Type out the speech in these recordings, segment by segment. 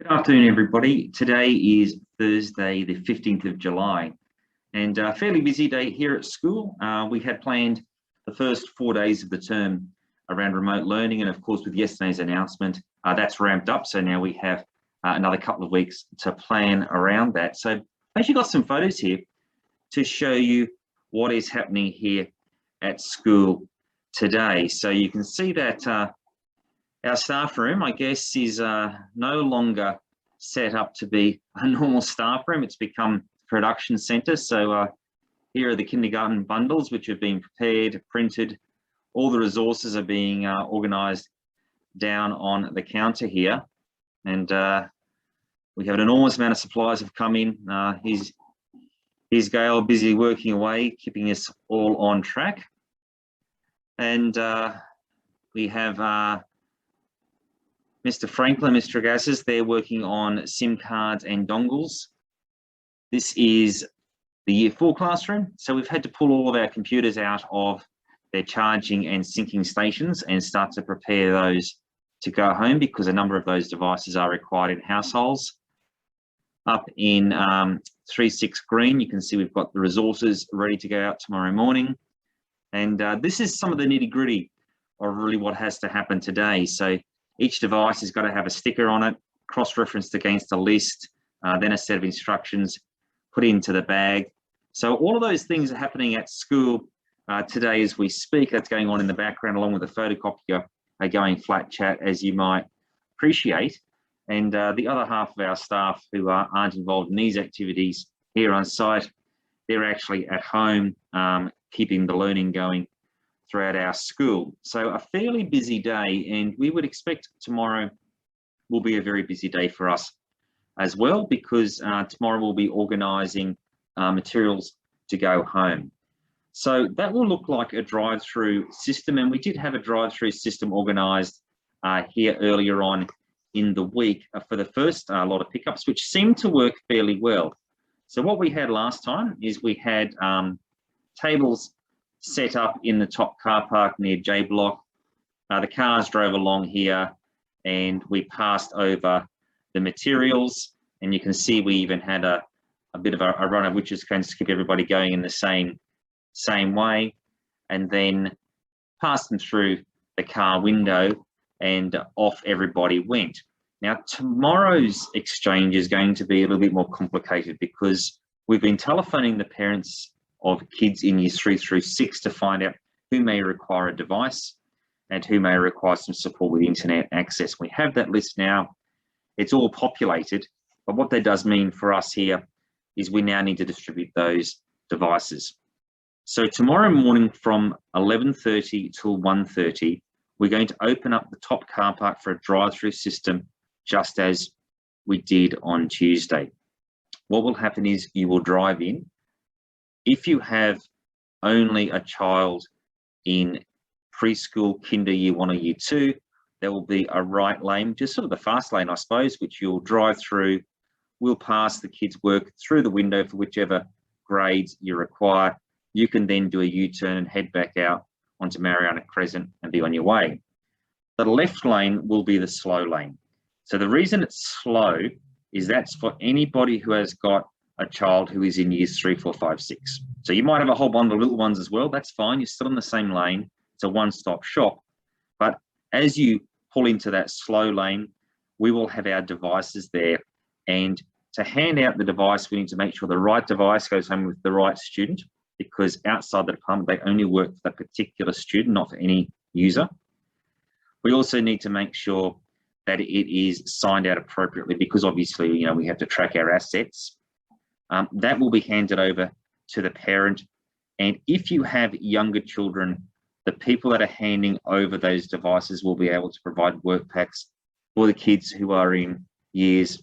Good afternoon, everybody. Today is Thursday, the 15th of July, and a fairly busy day here at school. We had planned the first 4 days of the term around remote learning, and of course, with yesterday's announcement, that's ramped up. So now we have another couple of weeks to plan around that. So I've actually got some photos here to show you what is happening here at school today. So you can see that our staff room, I guess, is no longer set up to be a normal staff room. It's become a production centre. So here are the kindergarten bundles, which have been prepared, printed. All the resources are being organised down on the counter here. And we have an enormous amount of supplies have come in. Here's Gail busy working away, keeping us all on track. And we have Mr. Franklin, Mr. Agassiz, they're working on SIM cards and dongles. This is the Year 4 classroom. So we've had to pull all of our computers out of their charging and syncing stations and start to prepare those to go home because a number of those devices are required in households. Up in 3.6 green, you can see we've got the resources ready to go out tomorrow morning. And this is some of the nitty gritty of really what has to happen today. So each device has got to have a sticker on it, cross-referenced against a list, then a set of instructions put into the bag. So all of those things are happening at school today as we speak. That's going on in the background along with the photocopier going flat chat, as you might appreciate. And the other half of our staff who aren't involved in these activities here on site, they're actually at home keeping the learning going throughout our school. So a fairly busy day, and we would expect tomorrow will be a very busy day for us as well, because tomorrow we'll be organising materials to go home. So that will look like a drive-through system, and we did have a drive-through system organised here earlier on in the week for the first lot of pickups, which seemed to work fairly well. So what we had last time is we had tables set up in the top car park near J Block. The cars drove along here and we passed over the materials, and you can see we even had a bit of a runner which is going to keep everybody going in the same way, and then passed them through the car window and off everybody went. Now tomorrow's exchange is going to be a little bit more complicated because we've been telephoning the parents of kids in years 3 through 6 to find out who may require a device and who may require some support with internet access. We have that list now. It's all populated, but what that does mean for us here is we now need to distribute those devices. So tomorrow morning from 11:30 till 1:30, we're going to open up the top car park for a drive-through system, just as we did on Tuesday. What will happen is you will drive in. If you have only a child in preschool, kinder, year 1 or year 2, there will be a right lane, just sort of the fast lane, I suppose, which you'll drive through. We'll pass the kids' work through the window for whichever grades you require. You can then do a U-turn and head back out onto Mariana Crescent and be on your way. The left lane will be the slow lane. So the reason it's slow is that's for anybody who has got a child who is in years 3, 4, 5, 6. So you might have a whole bundle of little ones as well. That's fine. You're still in the same lane. It's a one-stop shop. But as you pull into that slow lane, we will have our devices there. And to hand out the device, we need to make sure the right device goes home with the right student, because outside the department, they only work for that particular student, not for any user. We also need to make sure that it is signed out appropriately, because obviously, you know, we have to track our assets. That will be handed over to the parent. And if you have younger children, the people that are handing over those devices will be able to provide work packs for the kids who are in years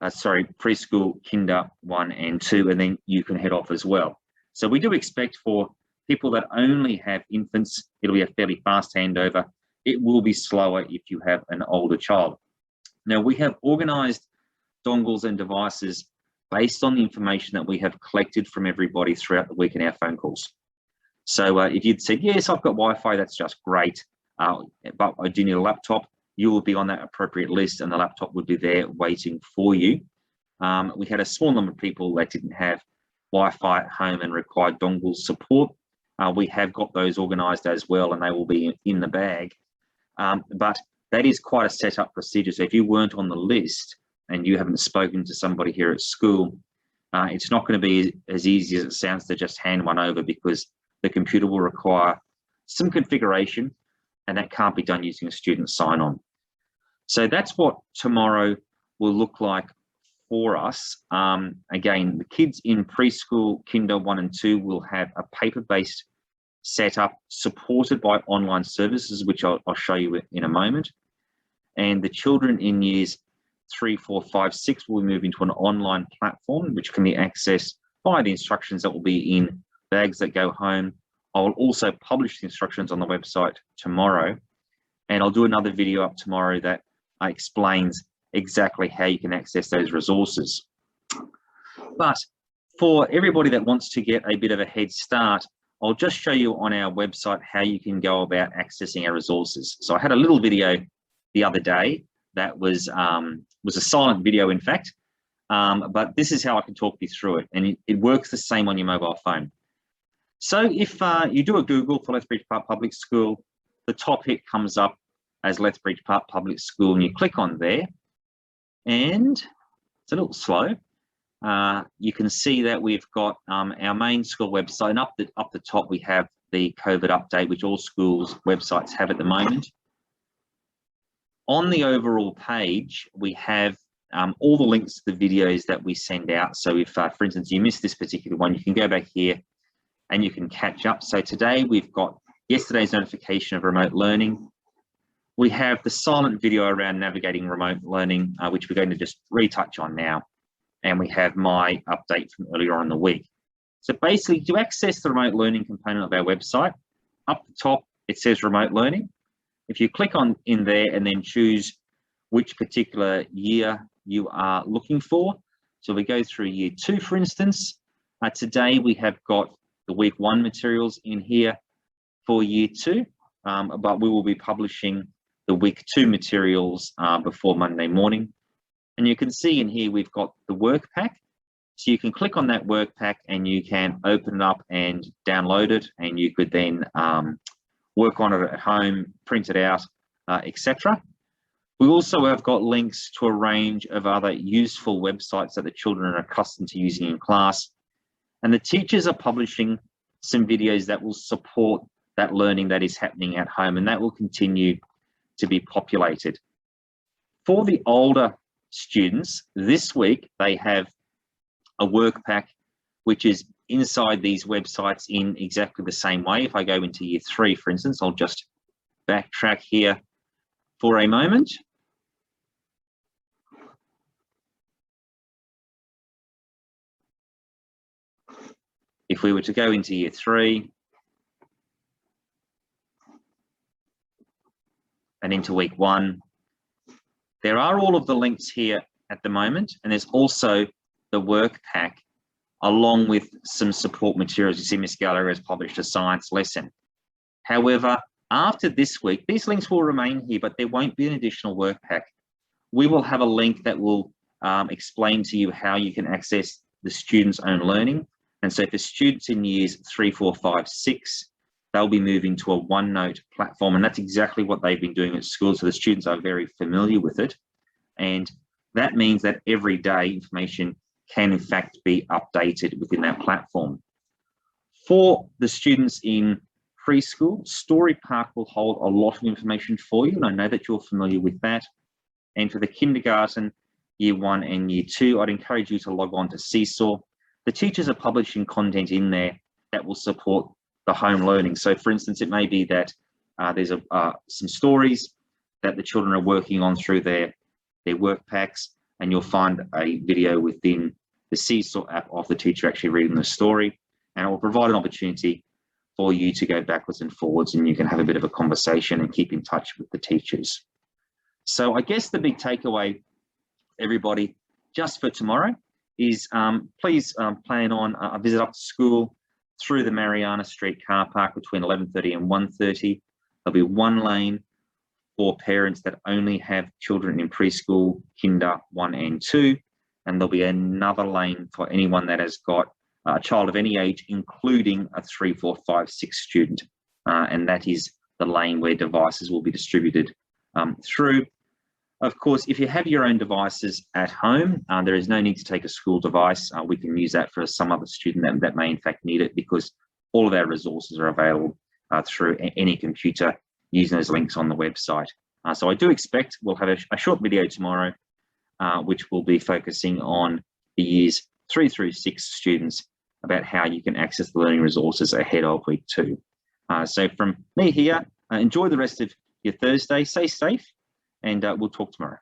preschool, kinder 1 and 2, and then you can head off as well. So we do expect for people that only have infants, it'll be a fairly fast handover. It will be slower if you have an older child. Now we have organised dongles and devices based on the information that we have collected from everybody throughout the week in our phone calls. So if you'd said, yes, I've got Wi-Fi, that's just great, but I do need a laptop, you will be on that appropriate list and the laptop would be there waiting for you. We had a small number of people that didn't have Wi-Fi at home and required dongle support. We have got those organised as well, and they will be in the bag. But that is quite a set-up procedure. So if you weren't on the list and you haven't spoken to somebody here at school, it's not going to be as easy as it sounds to just hand one over, because the computer will require some configuration, and that can't be done using a student sign-on. So that's what tomorrow will look like for us. Again, the kids in preschool, kinder 1 and 2 will have a paper-based setup supported by online services, which I'll show you in a moment. And the children in years 3, 4, 5, 6 will move into an online platform, which can be accessed by the instructions that will be in bags that go home. I will also publish the instructions on the website tomorrow, and I'll do another video up tomorrow that explains exactly how you can access those resources. But for everybody that wants to get a bit of a head start, I'll just show you on our website how you can go about accessing our resources. So I had a little video the other day that was a silent video, in fact, but this is how I can talk you through it, and it works the same on your mobile phone. So if you do a Google for Lethbridge Park Public School, the top hit comes up as Lethbridge Park Public School, and you click on there, and it's a little slow. You can see that we've got our main school website, and up the top we have the COVID update, which all schools' websites have at the moment. On the overall page, we have all the links to the videos that we send out. So if, for instance, you missed this particular one, you can go back here and you can catch up. So today we've got yesterday's notification of remote learning. We have the silent video around navigating remote learning, which we're going to just retouch on now. And we have my update from earlier on in the week. So basically, to access the remote learning component of our website, up the top, it says remote learning. If you click on in there and then choose which particular year you are looking for. So we go through year 2, for instance. Today we have got the week 1 materials in here for year 2, but we will be publishing the week 2 materials before Monday morning. And you can see in here we've got the work pack. So you can click on that work pack and you can open it up and download it, and you could then work on it at home, print it out, etc. We also have got links to a range of other useful websites that the children are accustomed to using in class. And the teachers are publishing some videos that will support that learning that is happening at home, and that will continue to be populated. For the older students, this week they have a work pack which is inside these websites in exactly the same way. If I go into year 3, for instance, I'll just backtrack here for a moment. If we were to go into year 3 and into week 1, there are all of the links here at the moment, and there's also the work pack along with some support materials. You see Miss Gallagher has published a science lesson. However, after this week, these links will remain here, but there won't be an additional work pack. We will have a link that will explain to you how you can access the students' own learning. And so for students in years 3, 4, 5, 6, they'll be moving to a OneNote platform, and that's exactly what they've been doing at school. So the students are very familiar with it. And that means that every day information can in fact be updated within that platform. For the students in preschool, Story Park will hold a lot of information for you, and I know that you're familiar with that. And for the kindergarten, year 1 and year 2, I'd encourage you to log on to Seesaw. The teachers are publishing content in there that will support the home learning. So for instance, it may be that there's some stories that the children are working on through their work packs, and you'll find a video within the Seesaw app of the teacher actually reading the story, and it will provide an opportunity for you to go backwards and forwards, and you can have a bit of a conversation and keep in touch with the teachers. So I guess the big takeaway, everybody, just for tomorrow is please plan on a visit up to school through the Mariana Street car park between 11:30 and 1:30. There'll be one lane for parents that only have children in preschool, kinder 1 and 2, and there'll be another lane for anyone that has got a child of any age, including a 3, 4, 5, 6 student, and that is the lane where devices will be distributed through. Of course, if you have your own devices at home, there is no need to take a school device. We can use that for some other student that may in fact need it, because all of our resources are available through any computer using those links on the website. So I do expect we'll have a short video tomorrow, which will be focusing on the years 3 through 6 students about how you can access the learning resources ahead of week 2. So from me here, enjoy the rest of your Thursday, stay safe, and we'll talk tomorrow.